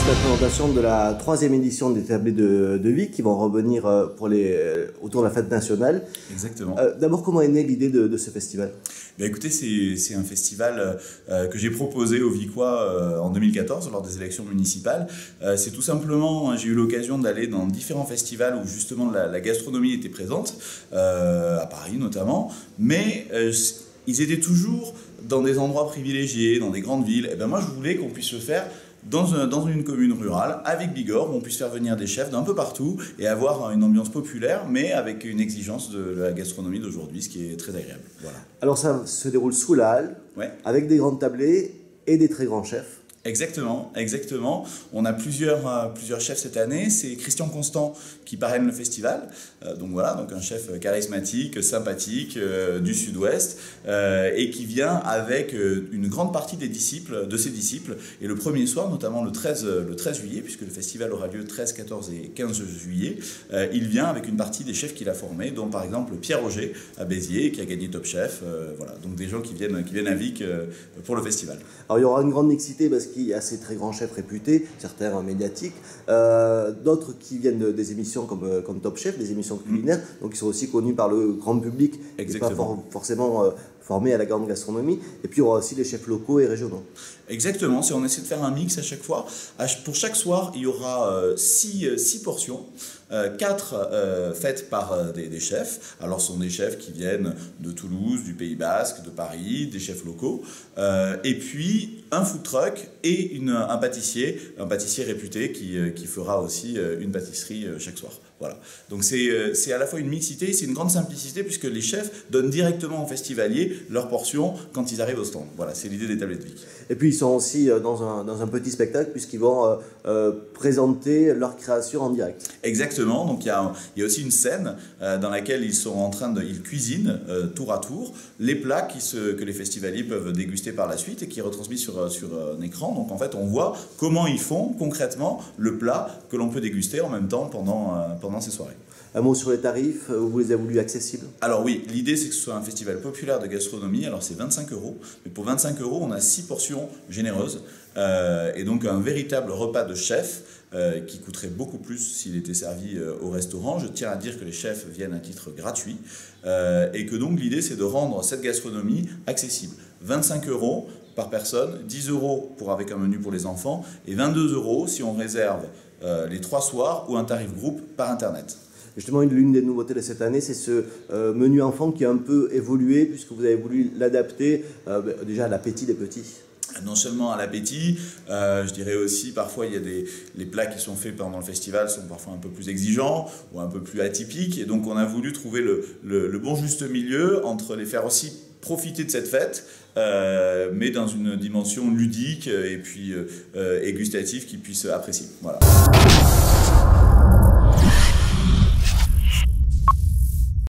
c'est la présentation de la 3e édition des Tablés de Vic qui vont revenir autour de la fête nationale. Exactement. D'abord, comment est née l'idée de ce festival? Ben écoutez, c'est un festival que j'ai proposé aux Vicois en 2014 lors des élections municipales. C'est tout simplement, j'ai eu l'occasion d'aller dans différents festivals où justement la gastronomie était présente, à Paris notamment, mais ils étaient toujours dans des endroits privilégiés, dans des grandes villes. Et ben moi, je voulais qu'on puisse le faire dans une commune rurale, avec Bigorre, où on puisse faire venir des chefs d'un peu partout et avoir une ambiance populaire, mais avec une exigence de la gastronomie d'aujourd'hui, ce qui est très agréable. Voilà. Alors ça se déroule sous la halle, Ouais. avec des grandes tablées et des très grands chefs. Exactement, exactement. On a plusieurs chefs cette année. C'est Christian Constant qui parraine le festival. Donc voilà, donc un chef charismatique, sympathique, du Sud-Ouest, et qui vient avec une grande partie de ses disciples. Et le premier soir, notamment le 13 juillet, puisque le festival aura lieu 13, 14 et 15 juillet, il vient avec une partie des chefs qu'il a formés, dont par exemple Pierre Roger à Béziers, qui a gagné Top Chef. Voilà, donc des gens qui viennent à Vic pour le festival. Alors il y aura une grande mixité parce qu'il y a ces très grands chefs réputés, certains médiatiques, d'autres qui viennent des émissions comme Top Chef, des émissions culinaires, donc ils sont aussi connus par le grand public, et pas forcément formés à la grande gastronomie. Et puis il y aura aussi les chefs locaux et régionaux. Exactement, on essaie de faire un mix à chaque fois. Pour chaque soir, il y aura 6 portions, 4 faites par des chefs. Alors ce sont des chefs qui viennent de Toulouse, du Pays Basque, de Paris, des chefs locaux. Et puis un food truck et un pâtissier réputé qui fera aussi une pâtisserie chaque soir. Voilà. Donc c'est à la fois une mixité, c'est une grande simplicité puisque les chefs donnent directement aux festivaliers leurs portions quand ils arrivent au stand. Voilà, c'est l'idée des Tablés de Vic. Et puis ils sont aussi dans un petit spectacle puisqu'ils vont présenter leur création en direct. Exactement, donc il y a aussi une scène dans laquelle ils cuisinent tour à tour les plats que les festivaliers peuvent déguster par la suite et qui est retransmis sur un écran. Donc en fait on voit comment ils font concrètement le plat que l'on peut déguster en même temps pendant ces soirées. Un mot sur les tarifs, vous les avez voulu accessibles? Alors oui, l'idée c'est que ce soit un festival populaire de gastronomie, alors c'est 25 €, mais pour 25 € on a 6 portions généreuses, et donc un véritable repas de chef qui coûterait beaucoup plus s'il était servi au restaurant. Je tiens à dire que les chefs viennent à titre gratuit, et que donc l'idée c'est de rendre cette gastronomie accessible. 25 € par personne, 10 € avec un menu pour les enfants, et 22 € si on réserve les 3 soirs ou un tarif groupe par internet. Justement, l'une des nouveautés de cette année, c'est ce menu enfant qui a un peu évolué puisque vous avez voulu l'adapter déjà à l'appétit des petits. Non seulement à l'appétit, je dirais aussi parfois les plats qui sont faits pendant le festival sont parfois un peu plus exigeants ou un peu plus atypiques, et donc on a voulu trouver le bon juste milieu entre les faire aussi profiter de cette fête, mais dans une dimension ludique et gustative qu'ils puissent apprécier. Voilà.